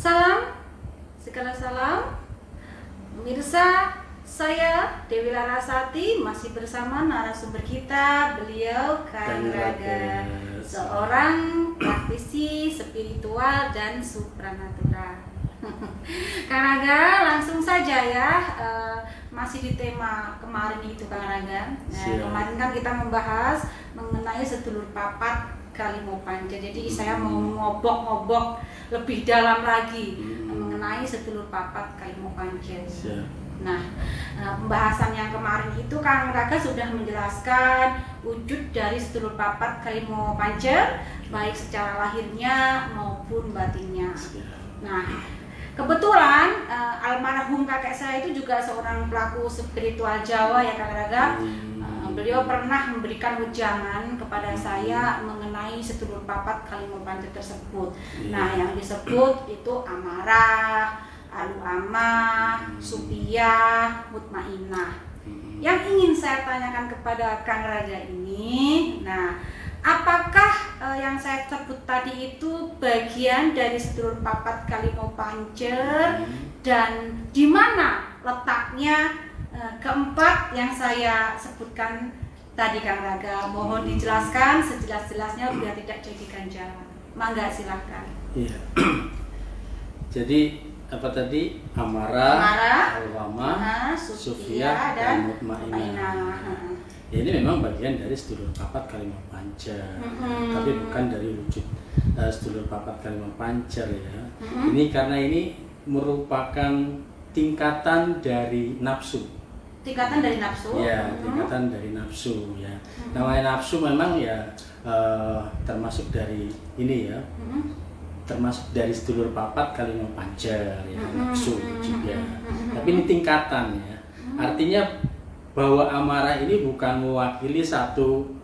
Salam, segala salam. Pemirsa, saya Dewi Larasati masih bersama narasumber kita, beliau Kang Raga, seorang praktisi spiritual dan supranatural. Kang Raga, langsung saja ya, masih di tema kemarin itu Kang Raga. Kemarin kan kita membahas mengenai sedulur papat Kalimo Panja. Jadi saya mau ngobok-ngobok lebih dalam lagi mengenai sedulur papat Kalimo Panja. Nah, pembahasan yang kemarin itu Kang Raga sudah menjelaskan wujud dari sedulur papat Kalimo Panja, baik secara lahirnya maupun batinnya. Nah, kebetulan almarhum kakek saya itu juga seorang pelaku spiritual Jawa ya Kang Raga. Beliau pernah memberikan wejangan kepada saya mengenai sedulur papat Kalimo Panja tersebut. Nah, yang disebut itu amarah, aluamah, supiah, mutmainah. Yang ingin saya tanyakan kepada Kang Raga ini, nah, apakah yang saya sebut tadi itu bagian dari sedulur papat Kalimo Panja dan di mana letaknya keempat yang saya sebutkan tadi Kang Raga? Mohon dijelaskan sejelas-jelasnya biar tidak jadi ganjalan. Mangga silakan. Iya. Jadi apa tadi? Amarah, aluamah, sufiah dan mutmainah. Ya, ini memang bagian dari sedulur papat Kalimo Panja, tapi bukan dari wujud sedulur papat Kalimo Panja ya. Ini karena ini merupakan tingkatan dari nafsu. Tingkatan dari nafsu? Ya, tingkatan dari nafsu ya. Namanya nafsu memang ya termasuk dari ini ya, termasuk dari sedulur papat Kalimo Panja ya, nafsu juga. Tapi ini tingkatan ya. Artinya bahwa amarah ini bukan mewakili satu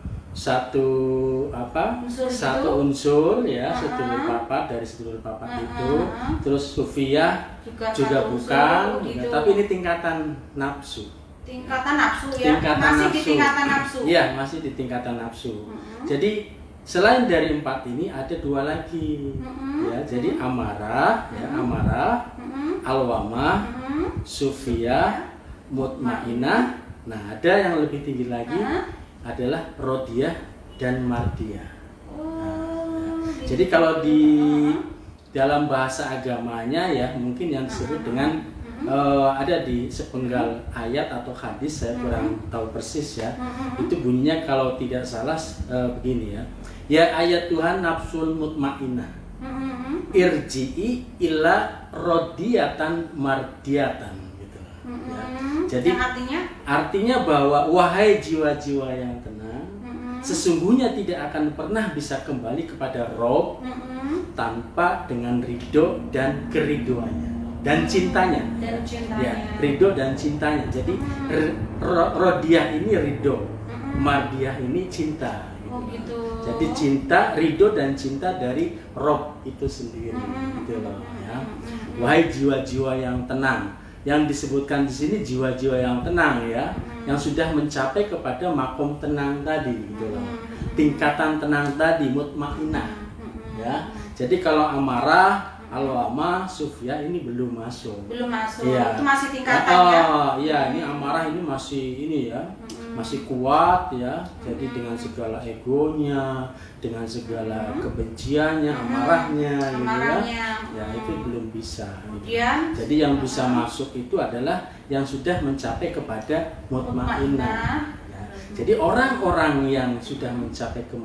unsur ya, sedulur papat dari sedulur papat itu. Terus sufiah juga bukan, gitu. Tapi ini tingkatan nafsu. Tingkatan nafsu ya, masih di tingkatan nafsu. Iya, masih di tingkatan nafsu. Jadi selain dari empat ini ada dua lagi, ya. Jadi amarah, ya, amarah, alwamah, sufiah, mutmainah. Nah, ada yang lebih tinggi lagi adalah rodiyah dan mardiyah. Jadi kalau di dalam bahasa agamanya ya mungkin yang disebut dengan ada di sepenggal ayat atau hadis, saya kurang tahu persis ya. Itu bunyinya kalau tidak salah begini ya. Ya ayat Tuhan nafsul mutmainah, irji'i illa rodiyatan mardiyatan gitu. Ya. Jadi artinya bahwa wahai jiwa-jiwa yang tenang, sesungguhnya tidak akan pernah bisa kembali kepada Rob tanpa dengan ridho dan keridoannya dan cintanya. Ya, ridho dan cintanya. Jadi rodiyah ini ridho, mardiyah ini cinta. Gitu. Jadi cinta, ridho dan cinta dari Rob itu sendiri, gitu loh ya. Wahai jiwa-jiwa yang tenang, yang disebutkan di sini jiwa-jiwa yang tenang ya, yang sudah mencapai kepada makom tenang tadi, gitu loh. Tingkatan tenang tadi, mutmainah ya. Jadi kalau amarah, alwamah, sufiah ini belum masuk. Belum masuk. Ya. Itu masih tingkatannya. Iya, ini amarah ini masih ini ya. Masih kuat ya. Jadi dengan segala egonya, dengan segala kebenciannya, amarahnya gitu ya. Ya, itu belum bisa. Kemudian, jadi yang bisa masuk itu adalah yang sudah mencapai kepada mutmainah. Jadi orang-orang yang sudah mencapai ke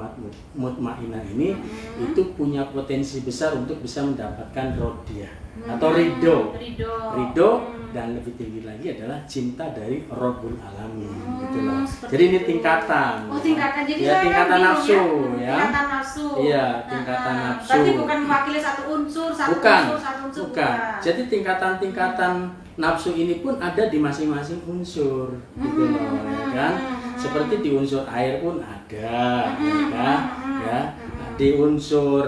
mutmainah ini itu punya potensi besar untuk bisa mendapatkan rodiyah atau ridho. Dan lebih tinggi lagi adalah cinta dari Rabbul Alamin gitu loh. Jadi ini tingkatan. Oh, tingkatan. Jadi ya, tingkatan nafsu ya. Tingkatan nafsu. Iya, tingkatan nafsu. Berarti bukan mewakili satu unsur, satu unsur. Bukan. Jadi tingkatan-tingkatan nafsu ini pun ada di masing-masing unsur gitu loh, ya kan? Seperti di unsur air pun ada, ya kan? Ya. Di unsur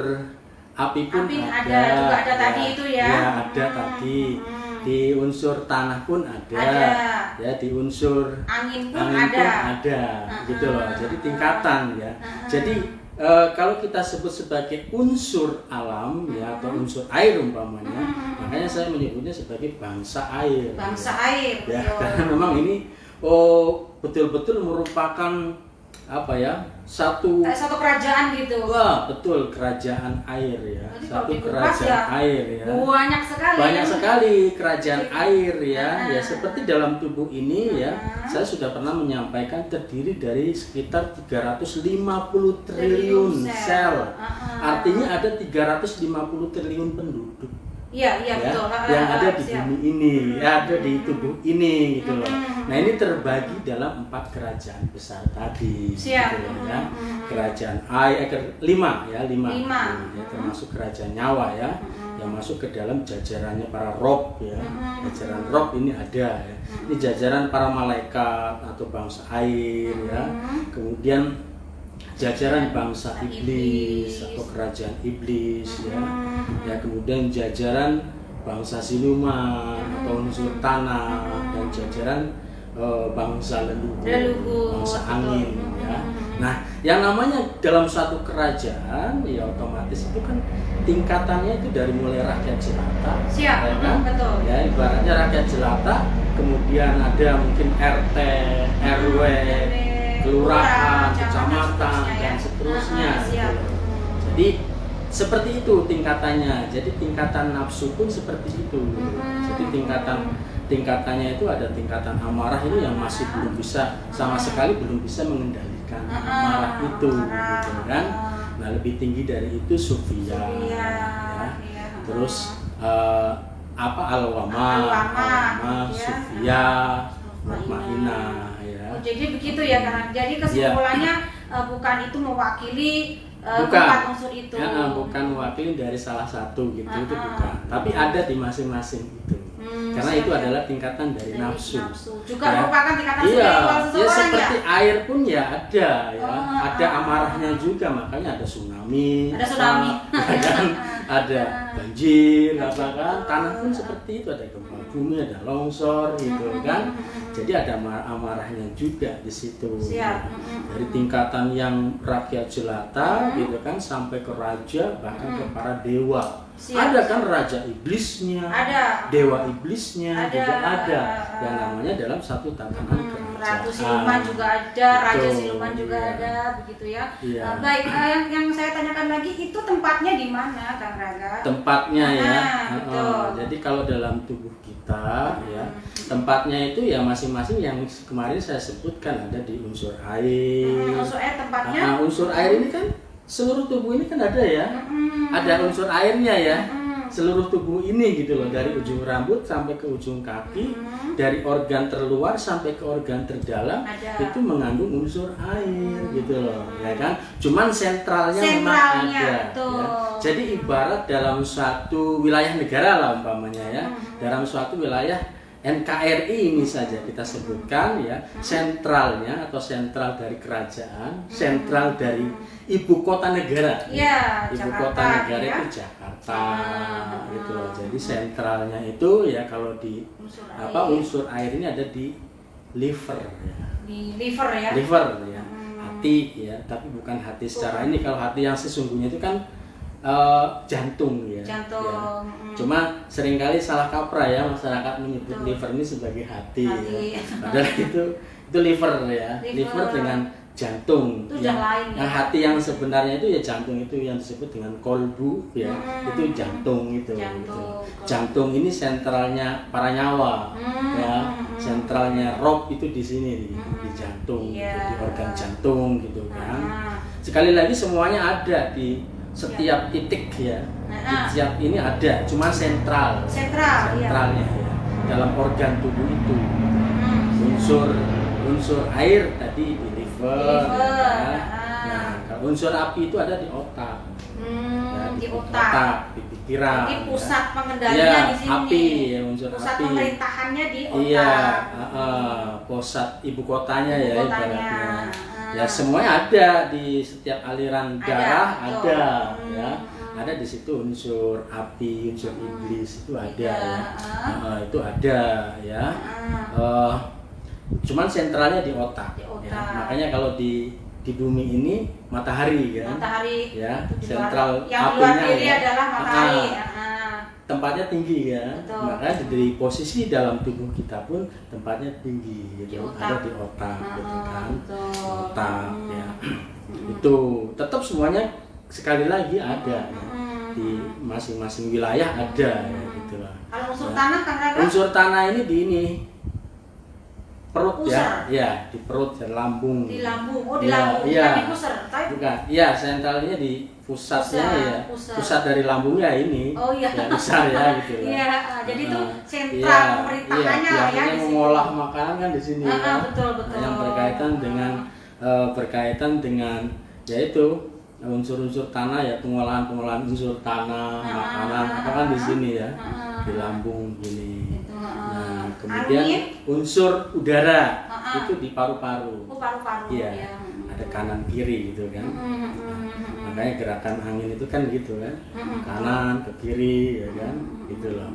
api pun ada. Juga ada tadi itu ya. Ya, ada tadi. Di unsur tanah pun ada. Ya, di unsur angin pun ada. Gitu loh. Jadi tingkatan ya. Jadi kalau kita sebut sebagai unsur alam ya atau unsur air umpamanya, makanya saya menyebutnya sebagai bangsa air. Bangsa air. Ya, Betul. karena memang ini betul-betul merupakan apa ya, satu kerajaan gitu. wah betul, kerajaan air ya. Jadi Satu kalau dikupas kerajaan ya, air ya. Banyak sekali. Banyak sekali kerajaan Jadi, air ya. Ya ah. seperti dalam tubuh ini ya. Ah. Saya sudah pernah menyampaikan terdiri dari sekitar 350 triliun sel. Artinya ada 350 triliun penduduk. Iya, Ya, betul. yang ada di Siap. bumi ini, ya ada di tubuh ini gitu loh. Mm-mm. Nah ini terbagi dalam 4 kerajaan besar tadi, Siap. gitu loh, ya. Mm-mm. Kerajaan air, 5 ya, 5, Lima. ya, termasuk kerajaan nyawa ya, yang masuk ke dalam jajarannya para rob ya. Jajaran rob ini ada ya. Ini jajaran para malaikat atau bangsa air ya. Kemudian jajaran bangsa iblis atau kerajaan iblis ya. Ya kemudian jajaran bangsa siluman atau unsur tanah dan jajaran bangsa leluhur, bangsa angin ya. Nah, yang namanya dalam satu kerajaan ya otomatis itu kan tingkatannya itu dari mulai rakyat jelata, Siap, ya kan? betul. Ya ibaratnya rakyat jelata, kemudian ada mungkin RT, RW, kelurahan, kecamatan dan seterusnya. Siap. Jadi seperti itu tingkatannya. Jadi tingkatan nafsu pun seperti itu. Jadi tingkatannya itu ada tingkatan amarah ini yang masih belum bisa sama sekali belum bisa mengendalikan amarah itu, gitu kan. Nah lebih tinggi dari itu sufia. Ya. Terus apa alwama, sufia, mutmainah ya. Oh, jadi begitu ya kan. Jadi kesimpulannya bukan itu mewakili bukan empat unsur itu. Ya, bukan mewakili dari salah satu gitu, itu bukan. Tapi ada di masing-masing itu. Karena itu adalah tingkatan dari nafsu. Juga Ya. merupakan tingkatan Iya, spiritual ya seseorang seperti ya. air pun ya ada ya. Ada amarahnya juga, makanya ada tsunami. Ada tsunami. Ya kan? Ada banjir, apa kan? Tanah pun seperti itu, ada gempa bumi, ada longsor gitu kan. Jadi ada amarahnya juga di situ. Siap. Dari tingkatan yang rakyat jelata gitu kan sampai ke raja bahkan ke para dewa. Siap. Ada kan raja iblisnya, Ada. dewa iblisnya Ada. juga ada. Yang namanya dalam satu tatanan kerajaan. Ratu siluman juga ada, raja Betul, siluman juga iya. ada, begitu ya. Iya. Baik, yang saya tanyakan lagi itu tempatnya di mana, Kang Raga? Tempatnya ya. Betul. Jadi kalau dalam tubuh kita ya, tempatnya itu ya masing-masing yang kemarin saya sebutkan ada di unsur air. Unsur air tempatnya? Unsur air ini kan seluruh tubuh ini kan ada ya. Ada unsur airnya ya. Seluruh tubuh ini gitu loh, dari ujung rambut sampai ke ujung kaki, dari organ terluar sampai ke organ terdalam Ada. itu mengandung unsur air gitu loh, ya kan? Cuman sentralnya memang Sentralnya, ada. betul. Ya. Jadi ibarat dalam suatu wilayah negara lah umpamanya ya, dalam suatu wilayah NKRI ini saja kita sebutkan ya, sentralnya atau sentral dari kerajaan, sentral dari ibu kota negara. Iya, Ibu Jakarta, kota negara ya. itu Jakarta gitu loh. Jadi sentralnya itu ya kalau di unsur air ini ada di liver ya. Di liver ya. Liver ya. Hati ya, tapi bukan hati secara ini. Kalau hati yang sesungguhnya itu kan jantung ya. Jantung. Ya. Cuma seringkali salah kaprah ya masyarakat menyebut liver ini sebagai hati. Ya. Padahal itu liver ya. Liver dengan jantung. Itu yang lain, yang ya. hati yang sebenarnya itu ya jantung itu yang disebut dengan kolbu ya. Itu jantung itu. Jantung. Gitu. Jantung ini sentralnya para nyawa ya. Sentralnya roh itu di sini di jantung, Iya. di organ jantung gitu kan. Sekali lagi semuanya ada di setiap titik ya. Di setiap ini ada, cuma sentralnya ya. Dalam organ tubuh itu. Unsur air tadi di liver. Ya. Nah, kalau unsur api itu ada di otak. Ya, Di otak. di pikiran. Jadi pusat ya. pengendaliannya Ya, di sini. api ya, unsur Pusat api. pemerintahannya di otak. Iya, pusat ibu kotanya ya Ibu kotanya. ibaratnya. Ya semuanya ada di setiap aliran darah betul. ada ya. Ada di situ unsur api, unsur iblis itu ada ya. Itu ada ya. Cuman sentralnya di otak. Di otak. Ya. Makanya kalau di di bumi ini matahari kan. Matahari. Ya, Itu di luar, sentral yang di luar apinya diri ya. adalah matahari. Tempatnya tinggi kan. Betul. Makanya dari posisi dalam tubuh kita pun tempatnya tinggi Di gitu. otak. Ada di otak gitu kan. Betul. Otak ya. Itu tetap semuanya sekali lagi ada ya. Di masing-masing wilayah ada ya gitu lah. Kalau unsur Ya. tanah kan Raga? Unsur tanah ini di ini perut Pusar. ya, di perut dan lambung. Di lambung. Oh, di Ya, lambung. iya. Bukan di pusar. Tapi Bukan, iya sentralnya di pusatnya ya, pusat dari lambungnya ini. Oh iya. Ya, besar ya gitu lah. Iya, jadi itu Nah, sentral iya, pemerintahannya iya, lah ya biasanya di situ. mengolah makanan kan di sini kan. Betul, betul. Yang berkaitan dengan yaitu unsur-unsur tanah ya, pengolahan unsur tanah, makanan apa kan di sini ya. Di lambung gini. Gitu, Nah, kemudian angin. unsur udara itu di paru-paru. Oh, paru-paru. Iya, Ya. ada kanan kiri gitu kan. Makanya gerakan angin itu kan gitu kan, kanan ke kiri ya kan, gitu loh.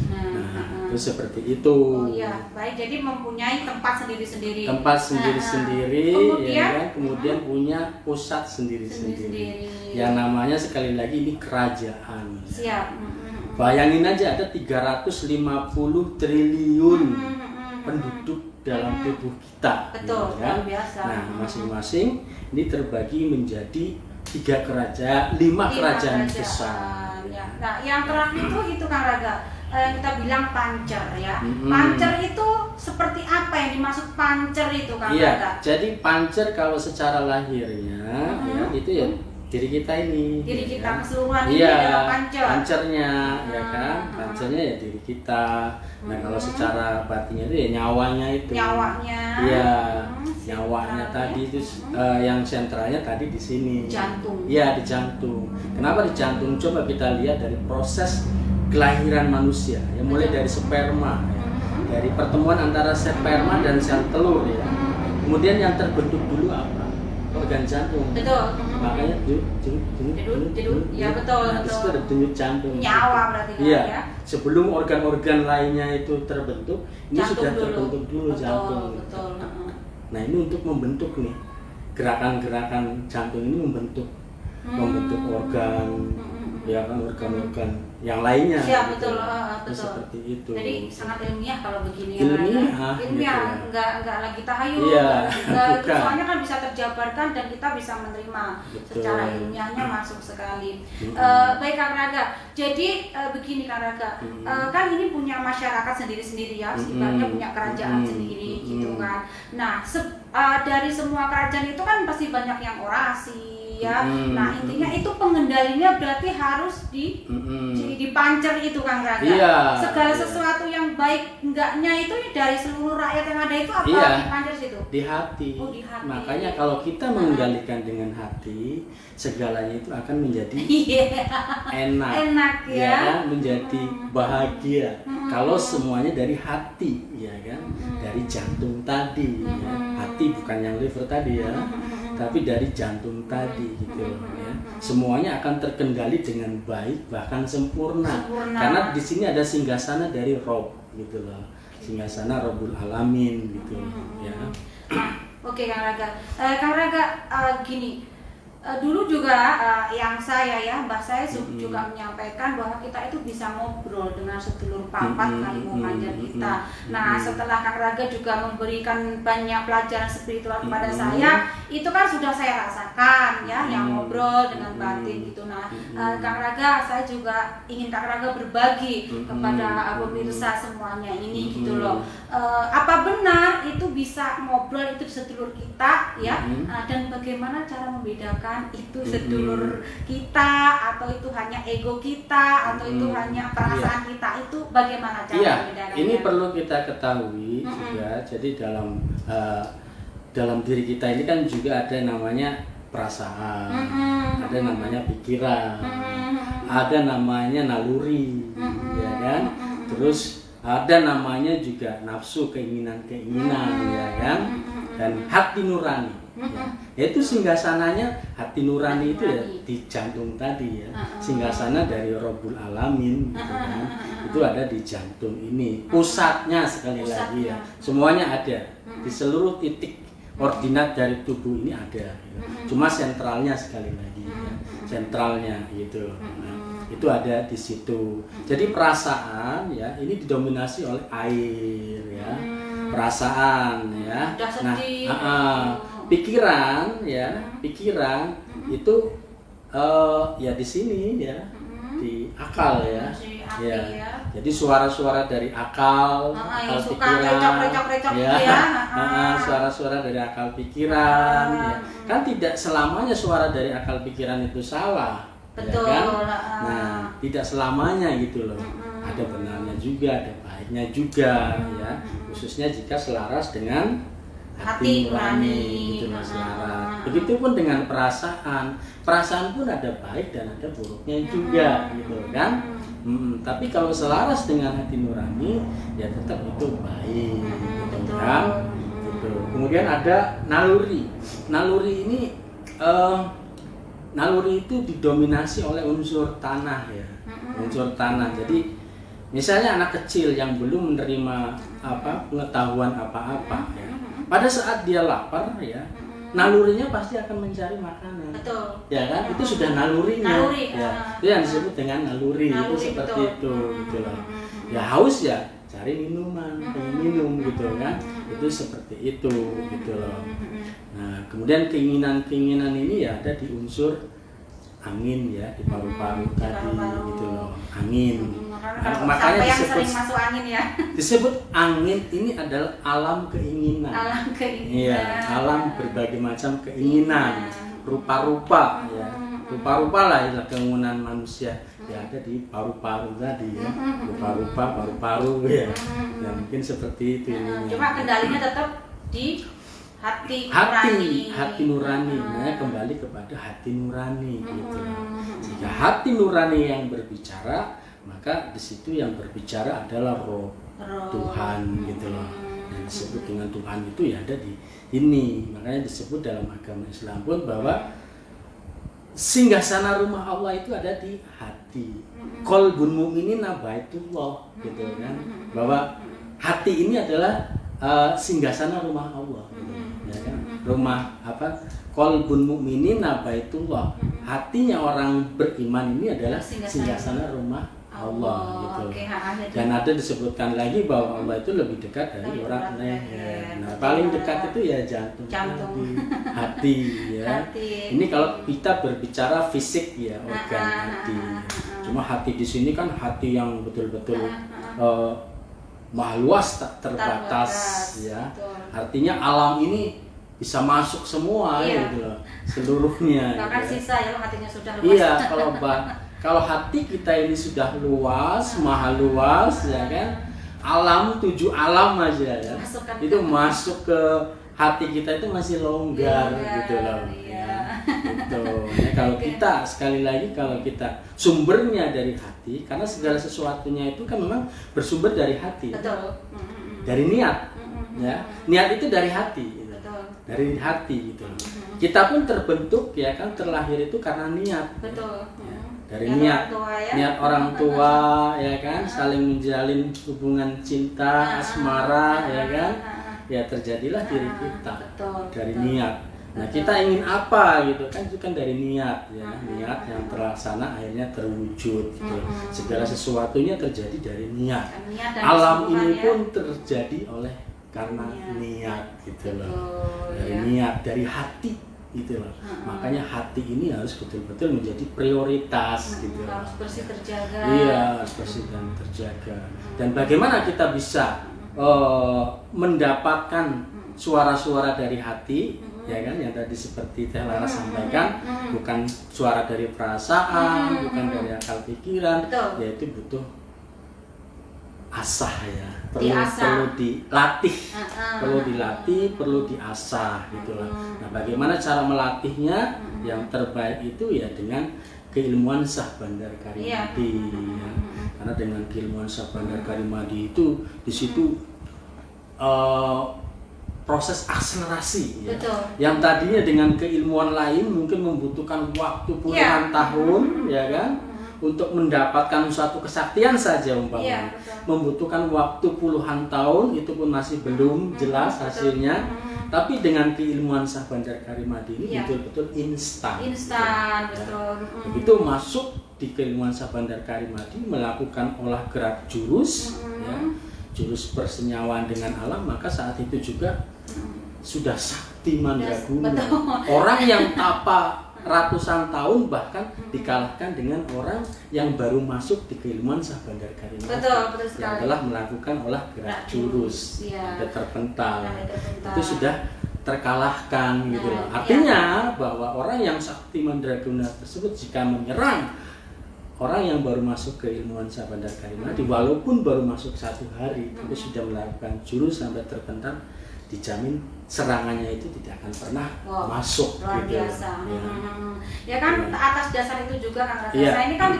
Nah, itu seperti itu. Oh iya, baik. Jadi mempunyai tempat sendiri-sendiri. Tempat sendiri-sendiri, Kemudian, ya kan. Kemudian punya pusat sendiri-sendiri. Yang namanya sekali lagi ini kerajaan. Siap. Bayangin aja ada 350 triliun penduduk dalam tubuh kita. Betul, ya kan? luar biasa. Nah, masing-masing ini terbagi menjadi 5 kerajaan besar. Ya. Nah, yang terakhir itu Kang Raga, kita bilang pancer ya. Pancer itu seperti apa yang dimaksud pancer itu Kang Iya, Raga? jadi pancer kalau secara lahirnya ya, itu ya diri kita ini. Diri ya kita kan? keseluruhan ini Iya, adalah pancer. pancernya ya kan. Pancernya ya diri kita. Nah, kalau secara batinnya itu ya nyawanya itu. Nyawanya. Iya, sentralnya. nyawanya tadi itu yang sentralnya tadi di sini. Jantung. Iya, di jantung. Kenapa di jantung? Coba kita lihat dari proses kelahiran manusia, ya mulai dari sperma, ya. Dari pertemuan antara sperma dan sel telur ya. Kemudian yang terbentuk dulu apa? Organ jantung. Betul. Makanya Dedut, ya betul, Nah, betul. itu ada denyut jantung. Nyawa berarti kan, Iya. ya. Sebelum organ-organ lainnya itu terbentuk, ini Jantung sudah dulu. terbentuk dulu Betul, jantung. betul. Nah, ini untuk membentuk nih gerakan-gerakan jantung ini membentuk organ, ya kan organ-organ yang lainnya. Siap, gitu. betul, Nah, betul. seperti itu. Jadi sangat ilmiah kalau begini ya. Ilmiah, Ilmiah, gitu. enggak lagi tahayul. Iya, Enggak, bukan. soalnya kan bisa terjabarkan dan kita bisa menerima. Betul. Secara ilmiahnya masuk sekali. Baik Kang Raga. Jadi begini Kang Raga. Kan ini punya masyarakat sendiri-sendiri ya. Sifatnya punya kerajaan sendiri gitu kan. Nah, dari semua kerajaan itu kan pasti banyak yang orasi ya. Nah, intinya itu pengendalinya berarti harus dipancer itu Kang Raga. Iya, Segala iya. sesuatu yang baik enggaknya itu dari seluruh rakyat yang ada itu apa Iya. dipancer situ? Di hati. Oh, di hati. Makanya kalau kita mengendalikan dengan hati, segalanya itu akan menjadi Iya. enak. Enak ya. kan? Menjadi bahagia. Kalau semuanya dari hati, ya kan? Dari jantung tadi, ya. Hati bukan yang liver tadi ya. Tapi dari jantung tadi gitu loh ya. Semuanya akan terkendali dengan baik bahkan sempurna. Karena di sini ada singgasana dari Rob gitu loh. Singgasana Robul Alamin gitu ya. Oke Kang Raga. Kang Raga gini. Dulu juga yang mbah saya juga menyampaikan bahwa kita itu bisa ngobrol dengan sedulur papat kali mau manjat kita. Nah, setelah Kang Raga juga memberikan banyak pelajaran spiritual kepada saya, itu kan sudah saya rasakan ya, yang ngobrol dengan batin gitu. Nah, Kang Raga, saya juga ingin Kang Raga berbagi kepada pemirsa semuanya ini gitu loh. Apa benar itu bisa ngobrol itu sedulur kita ya? Dan bagaimana cara membedakan itu sedulur kita atau itu hanya ego kita atau itu hanya perasaan kita, itu bagaimana cara membedakannya? Ini perlu kita ketahui juga. Jadi dalam diri kita ini kan juga ada namanya perasaan, ada namanya pikiran, ada namanya naluri, ya kan? Terus ada namanya juga nafsu, keinginan-keinginan, ya kan? Dan hati nurani. Yaitu singgasananya hati nurani itu ya di jantung tadi ya. Singgasana dari Robul Alamin gitu kan. Itu ada di jantung ini. Pusatnya sekali lagi ya. Semuanya ada di seluruh titik Koordinat dari tubuh ini ada. Gitu. Cuma sentralnya sekali lagi, ya. Sentralnya gitu. Nah, itu ada di situ. Jadi perasaan ya ini didominasi oleh air ya. Perasaan ya. Nah, pikiran ya, pikiran itu ya di sini ya. Di akal ya. Ya. Jadi suara-suara dari akal, akal pikiran, suara-suara dari akal pikiran, ya. Kan tidak selamanya suara dari akal pikiran itu salah, betul, ya kan? Nah, tidak selamanya gitu loh. Ada benarnya juga, ada baiknya juga, ya. Khususnya jika selaras dengan hati nurani, gitu loh, selaras. Begitupun dengan perasaan, perasaan pun ada baik dan ada buruknya juga, gitu kan? Tapi kalau selaras dengan hati nurani, ya tetap itu baik, gitu kan? Gitu. Kemudian ada naluri. Naluri ini, naluri itu didominasi oleh unsur tanah ya, unsur tanah. Jadi misalnya anak kecil yang belum menerima pengetahuan apa-apa, ya, pada saat dia lapar ya. Nalurinya pasti akan mencari makanan. Betul. Ya kan? Itu sudah nalurinya. Naluri. Ya. Itu yang disebut dengan naluri. Itu seperti itu gitu loh. Ya haus ya cari minuman, minum gitu kan. Itu seperti itu gitu loh. Nah, kemudian keinginan-keinginan ini ya ada di unsur angin ya, di paru-paru tadi gitu loh. Angin. Makanya disebut sering masuk angin ya. Disebut angin ini adalah alam keinginan. Alam keinginan. Iya, alam berbagai macam keinginan, rupa-rupa ya. Rupa-rupa lah ya keinginan manusia. Ya ada di paru-paru tadi ya. Rupa-rupa paru-paru ya. Ya mungkin seperti itu ininya. Cuma kendalinya tetap di hati nurani. Nah, kembali kepada hati nurani gitu. Jika hati nurani yang berbicara, maka di situ yang berbicara adalah roh Tuhan gitu loh. Yang disebut dengan Tuhan itu ya ada di ini. Makanya disebut dalam agama Islam pun bahwa singgasana rumah Allah itu ada di hati. Qalbun mu'minina baitullah gitu kan. Bahwa hati ini adalah singgasana rumah Allah gitu. Ya kan? Rumah qalbun mu'minina baitullah. Hatinya orang beriman ini adalah singgasana rumah Allah gitu. Dan ada disebutkan lagi bahwa Allah itu lebih dekat dari orang leher. Nah, paling dekat itu ya jantung. Hati ya. Ini kalau kita berbicara fisik ya, organ hati. Cuma hati di sini kan hati yang betul-betul maha luas, tak terbatas ya. Artinya alam ini bisa masuk semua gitu loh, seluruhnya. Bahkan sisa ya hatinya sudah luas. Iya, kalau hati kita ini sudah luas, maha luas ya kan, alam 7 alam aja ya, itu masuk ke hati kita itu masih longgar gitu loh. Ya, gitu. Ya, kalau kita sekali lagi kalau kita sumbernya dari hati, karena segala sesuatunya itu kan memang bersumber dari hati. Betul. Dari niat, ya niat itu dari hati. Gitu. Dari hati gitu. Kita pun terbentuk ya kan, terlahir itu karena niat. Betul. Ya. Dari niat orang tua ya kan, saling menjalin hubungan cinta, asmara ya kan, ya terjadilah diri kita dari niat. Nah kita ingin apa gitu kan, itu kan dari niat ya, niat yang terlaksana akhirnya terwujud gitu. Segala sesuatunya terjadi dari niat. Alam ini pun terjadi oleh karena niat gitu loh, dari niat, dari hati gitu loh. Makanya hati ini harus betul-betul menjadi prioritas gitu. Harus bersih terjaga. Iya, harus bersih dan terjaga. Dan bagaimana kita bisa mendapatkan suara-suara dari hati, ya kan, yang tadi seperti Teh Lara sampaikan, bukan suara dari perasaan, bukan dari akal pikiran, yaitu butuh asah ya, perlu dilatih, perlu dilatih, perlu diasah gitulah. Nah, bagaimana cara melatihnya? Yang terbaik itu ya dengan keilmuan Syah Bandar Karimadi ya. Karena dengan keilmuan Syah Bandar Karimadi itu di situ proses akselerasi ya. Yang tadinya dengan keilmuan lain mungkin membutuhkan waktu puluhan tahun ya kan, untuk mendapatkan suatu kesaktian saja Iya, betul. membutuhkan waktu puluhan tahun, itu pun masih belum jelas hasilnya. Tapi dengan keilmuan Syah Bandar Karimadi ini Iya. betul-betul instan. Instan, Ya. betul. Begitu masuk di keilmuan Syah Bandar Karimadi, melakukan olah gerak jurus, ya, jurus persenyawaan dengan alam, maka saat itu juga sudah sakti mandraguna. Betul. Orang yang tapa ratusan tahun bahkan dikalahkan dengan orang yang baru masuk di keilmuan Syah Bandar Karimadi. Betul yang sekali. telah melakukan olah gerak jurus, Iya. ada terpental. Ada terpental. Itu sudah terkalahkan gitu loh. Nah, Artinya bahwa orang yang sakti mandraguna tersebut jika menyerang orang yang baru masuk ke ilmuwan Syah Bandar Karimadi, walaupun baru masuk 1 hari, tapi sudah melakukan jurus sampai terpental, dijamin serangannya itu tidak akan pernah masuk. Luar gitu. biasa. Ya. Ya kan, atas dasar itu juga Kang Raka. Iya. Saya ini kan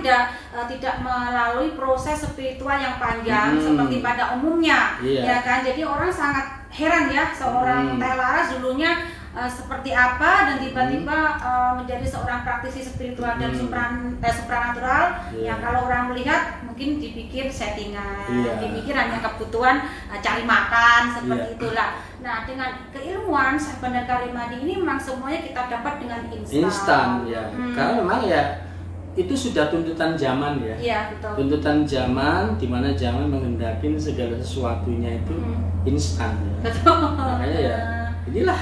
tidak melalui proses spiritual yang panjang seperti pada umumnya. Iya. Ya kan, jadi orang sangat heran ya, seorang Teh Laras dulunya seperti apa dan tiba-tiba menjadi seorang praktisi spiritual dan supranatural. Iya. Yang kalau orang melihat mungkin dipikir settingan, Iya. dipikir hanya kebutuhan cari makan seperti Iya. itulah. Nah, dengan keilmuan Syah Bandar Karimadi ini memang semuanya kita dapat dengan Instan ya. Karena memang ya itu sudah tuntutan zaman ya. Iya, betul. Tuntutan zaman, di mana zaman menghendaki segala sesuatunya itu instan ya. Betul. Makanya ya inilah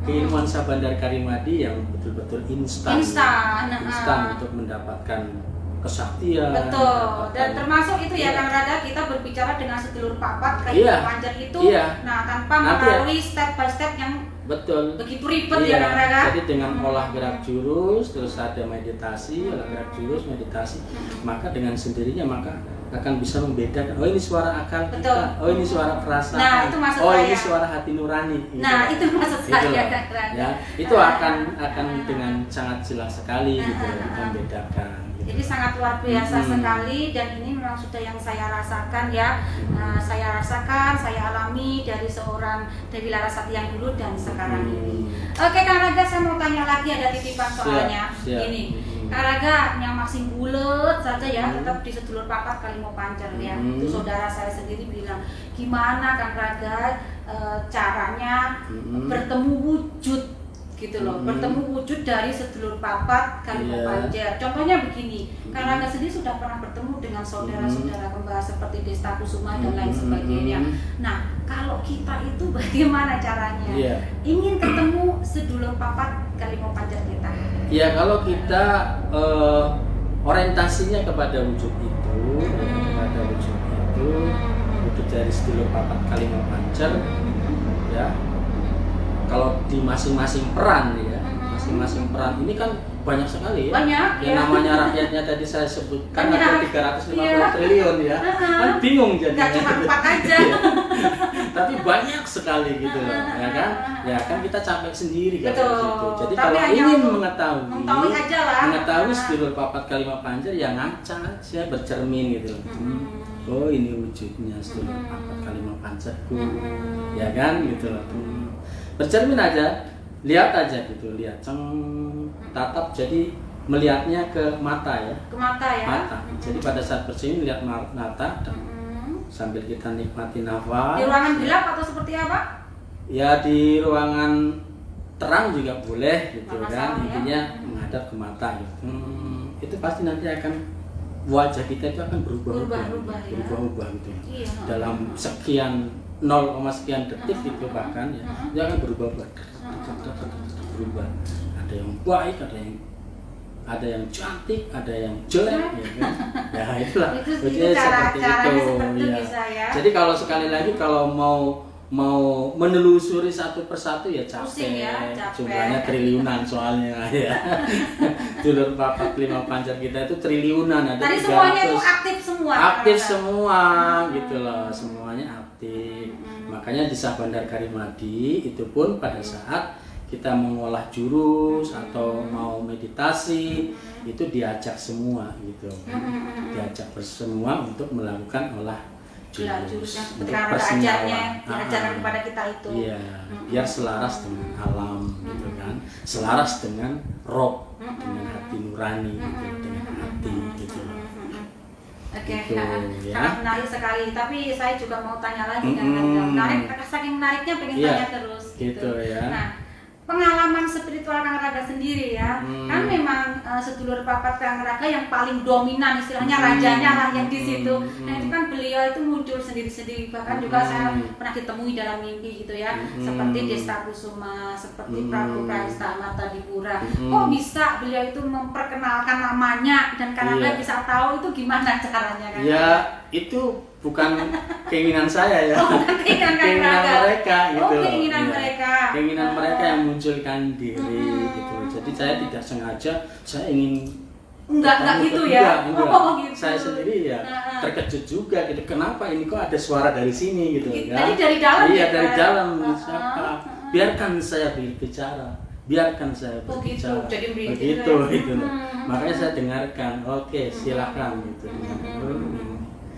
keilmuan Syah Bandar Karimadi yang betul-betul instan. Instan untuk mendapatkan kesaktian. Betul. Dan termasuk itu ya Iya. Kang Rada, kita berbicara dengan sedulur papat kayak Iya. panjat itu. Iya. Nah, tanpa Nanti melalui step by step yang betul. begitu ribet Iya, ya Kang Rada. jadi dengan olah gerak jurus, terus ada meditasi, olah gerak jurus, meditasi, maka dengan sendirinya maka akan bisa membedakan, oh ini suara akal kita, Betul. oh ini suara perasaan, Nah, itu maksud oh saya. ini suara hati nurani. Gitu. Nah, itu maksud Gitu saya loh. Kang Rada. Ya, itu akan dengan sangat jelas sekali gitu membedakan. Gitu. Jadi sangat luar biasa sekali, dan ini memang sudah yang saya rasakan ya. Saya rasakan, saya alami dari seorang Dewi Larasati yang dulu dan sekarang ini. Oke Kang Raga, saya mau tanya lagi, ada titipan soalnya. Siap. Ini Kang Raga yang masih bulet saja ya, tetap di sedulur papat Kalimo Pancer ya. Itu saudara saya sendiri bilang, gimana Kang Raga caranya bertemu wujud gitu loh, bertemu wujud dari sedulur papat Kalimo Pancer. Contohnya begini, Kang Raga sendiri sudah pernah bertemu dengan saudara-saudara kembar seperti Desta Kusuma dan lain sebagainya. Nah, kalau kita itu bagaimana caranya? Ingin ketemu sedulur papat Kalimo Pancer kita. Ya, kalau kita orientasinya kepada wujud itu, wujud dari sedulur papat Kalimo Pancer, ya. Kalau di masing-masing peran ya, masing-masing peran ini kan banyak sekali ya. Banyak, yang ya. namanya rakyatnya tadi saya sebutkan Banyak. ada 350 triliun ya. Kan bingung jadinya. Nggak cuma 4 aja. Tapi banyak sekali gitu loh, ya kan? Ya kan kita capek sendiri kan Betul. gitu. Jadi Tapi kalau hanya ingin untuk mengetahui aja lah. mengetahui sedulur papat Kalimo Pancer ya ngaca aja, bercermin gitu loh. Oh ini wujudnya sedulur papat Kalimo Pancerku, ya kan gitu loh. Bercermin aja, lihat aja gitu, lihat tatap, jadi melihatnya ke mata ya. Ke mata ya. Mata. Jadi pada saat bercermin lihat mata sambil kita nikmati nafas. Di ruangan gelap atau seperti apa? Ya di ruangan terang juga boleh gitu Nggak kan. masalah, Intinya menghadap ke mata gitu. Itu pasti nanti akan wajah kita itu akan berubah-ubah gitu. Iya. Dalam sekian 0, sekian detik itu bahkan ya, dia akan berubah-ubah. Berubah. Ada yang baik, ada yang cantik, ada yang jelek, ya kan? Ya itulah. Itu Seperti caranya itu. seperti itu Ya. bisa ya. Jadi kalau sekali lagi kalau mau menelusuri satu persatu ya capek. Pusing ya, capek. Jumlahnya triliunan soalnya ya. Sedulur papat Kalimo Pancer kita itu triliunan, ada Tadi 300. semuanya itu aktif semua. Aktif Kang Raga. semua gitu loh, semuanya aktif. Makanya di Syah Bandar Karimadi itu pun pada saat kita mengolah jurus atau mau meditasi itu diajak semua gitu, diajak semua untuk melakukan olah jurus yang seperti untuk Kang Raga persenyawaan. ajarkan kepada kita itu. Iya, biar selaras dengan alam gitu kan, selaras dengan roh, dengan hati nurani gitu, dengan hati gitu. Oke, Gitu, ya. sangat menarik sekali. Tapi saya juga mau tanya lagi kan, Mm-mm. menarik, saking menariknya pengen Iya, tanya terus. gitu ya. Nah, pengalaman spiritual Kang Raga sendiri ya, kan memang sedulur papat Kang Raga yang paling dominan, istilahnya rajanya lah yang di situ. Nah itu kan beliau itu muncul sendiri-sendiri, bahkan juga saya pernah ditemui dalam mimpi gitu ya, seperti Desta Kusuma, seperti Prabu Praista Matadipura. Kok bisa beliau itu memperkenalkan namanya dan Kang Raga bisa tahu itu gimana caranya kan? Ya itu bukan keinginan saya ya. Oh, bukan keinginan Kang Raga. mereka gitu. Oh, keinginan mereka. Keinginan mereka yang munculkan diri gitu. Jadi saya tidak sengaja saya ingin Enggak gitu ya. Enggak. Oh, gitu. Saya sendiri ya terkejut juga gitu. Kenapa ini kok ada suara dari sini gitu ya? Tadi dari dalam. Iya, ya, dari kan? dalam. Biarkan saya berbicara. Biarkan saya berbicara. Gitu. Jadi begitu gitu. Makanya saya dengarkan. Oke, silakan gitu.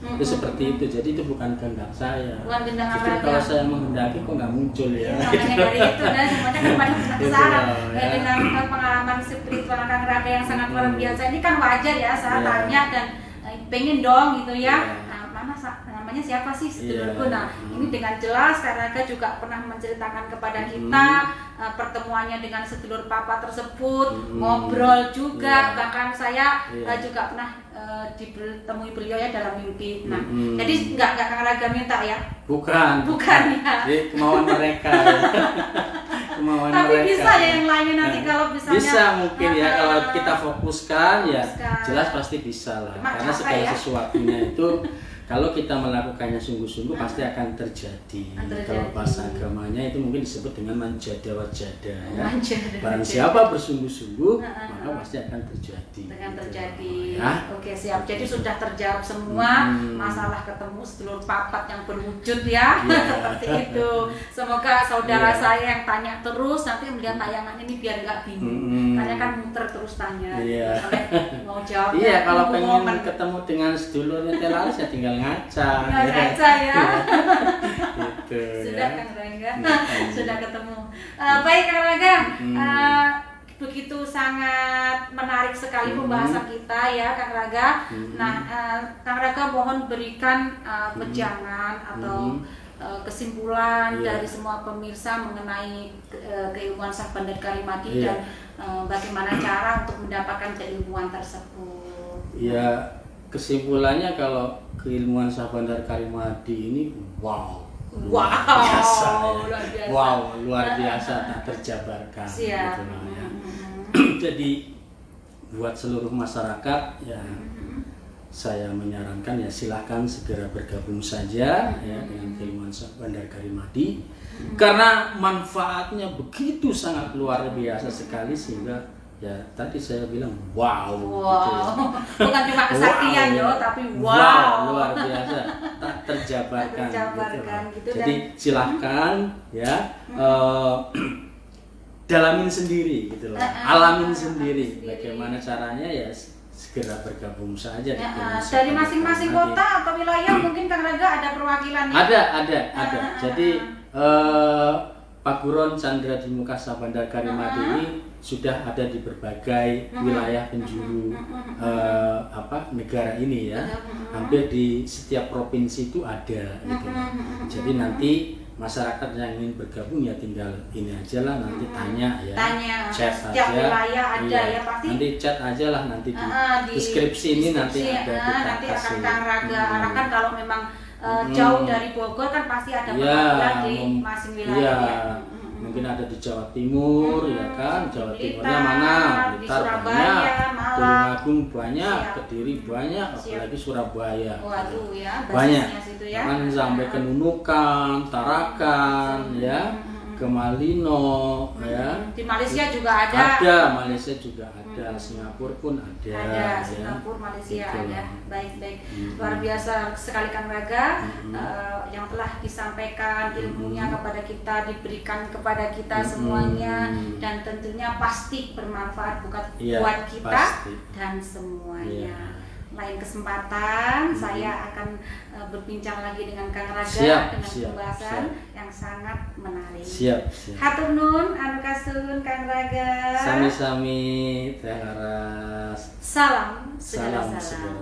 Itu seperti itu, jadi itu bukan kehendak saya. Bukan kehendak Justru Raga. kalau saya menghendaki kok nggak muncul ya. Makanya dari itu dan semuanya kan pada penasaran ya. dengan pengalaman spiritual Kang Raga yang sangat luar biasa ini kan wajar ya saya tanya dan pengen dong gitu ya. Nah, mana namanya siapa sih sedulurku? Nah ini dengan jelas Kang Raga juga pernah menceritakan kepada kita pertemuannya dengan sedulur papa tersebut, ngobrol juga, bahkan saya juga pernah ditemui beliau ya dalam mimpi. Nah, jadi nggak Kang Raga minta ya? Bukan ya. Jadi kemauan mereka ya. Kemauan tapi mereka. bisa ya yang lainnya nanti kalau misalnya bisa mungkin ya kalau kita fokuskan ya fokuskan. jelas pasti bisa lah. Cuma Karena capek segala ya. sesuatunya itu kalau kita melakukannya sungguh-sungguh pasti akan terjadi. Kalau bahasa agamanya itu mungkin disebut dengan manjada wajada ya. Barang siapa bersungguh-sungguh maka pasti akan terjadi. Ya. Oke, siap. Jadi sudah terjawab semua masalah ketemu sedulur papat yang berwujud ya. Seperti itu. Semoga saudara saya yang tanya terus nanti melihat tayangan ini biar nggak bingung. Karena kan muter terus tanya. Sampai mau jawab. Iya, kalau pengen ketemu dengan sedulurnya Telaris ya tinggal ngaca. Ngaca ya. Gitu, sudah ya. Kang Raga. Sudah ketemu. Baik Kang Raga. Begitu sangat menarik sekali pembahasan kita ya Kang Raga. Nah, Kang Raga mohon berikan pejangan atau kesimpulan dari semua pemirsa mengenai keilmuan Syah Bandar Karimadi dan bagaimana cara untuk mendapatkan keilmuan tersebut. Ya, kesimpulannya kalau keilmuan Syah Bandar Karimadi ini wow. Luar biasa, ya. Wow, luar biasa, tak terjabarkan. Siap. Gitu, ya. Jadi buat seluruh masyarakat ya saya menyarankan ya silahkan segera bergabung saja ya dengan keilmuan Syah Bandar Karimadi karena manfaatnya begitu sangat luar biasa sekali sehingga ya tadi saya bilang wow. Gitu ya. Bukan cuma kesaktian tapi luar biasa tak terjabarkan, gitu. Jadi silahkan ya dalamin sendiri gitu loh, alamin sendiri bagaimana caranya ya segera bergabung saja. Dari masing-masing kota atau wilayah mungkin Kang Raga ada perwakilan ya? Ada. Jadi Paguron Chandra di Muka Syah Bandar Karimadi ini sudah ada di berbagai wilayah penjuru negara ini ya. Hampir di setiap provinsi itu ada gitu. Jadi nanti masyarakat yang ingin bergabung ya tinggal ini aja lah nanti tanya chat setiap aja wilayah ada ya pasti nanti chat aja lah nanti di deskripsi ini nanti ada kita nanti kasih. akan Kang Raga arahkan kalau memang jauh dari Bogor kan pasti ada perwakilan di masing wilayah ya. Mungkin ada di Jawa Timur ya kan, Jawa Timurnya mana, Blitar banyak, Tulungagung banyak, Kediri banyak, apalagi Surabaya. Waduh ya, banyak. Situ ya. Kan sampai ke Nunukan, Tarakan ya, ke Malino ya. Di Malaysia juga ada. Ada, Malaysia juga ada, Singapura pun ada. Ada, ya. Singapura, Malaysia Gitu. ada. Baik. Luar biasa sekali Kang Raga yang telah disampaikan ilmunya kepada kita, diberikan kepada kita semuanya dan tentunya pasti bermanfaat buat kita pasti. dan semuanya. Lain kesempatan saya akan berbincang lagi dengan Kang Raga dengan pembahasan yang sangat menarik. Siap. Hatur nuhun anu kasuhun Kang Raga. Sami-sami Teh Laras. Salam segala salam.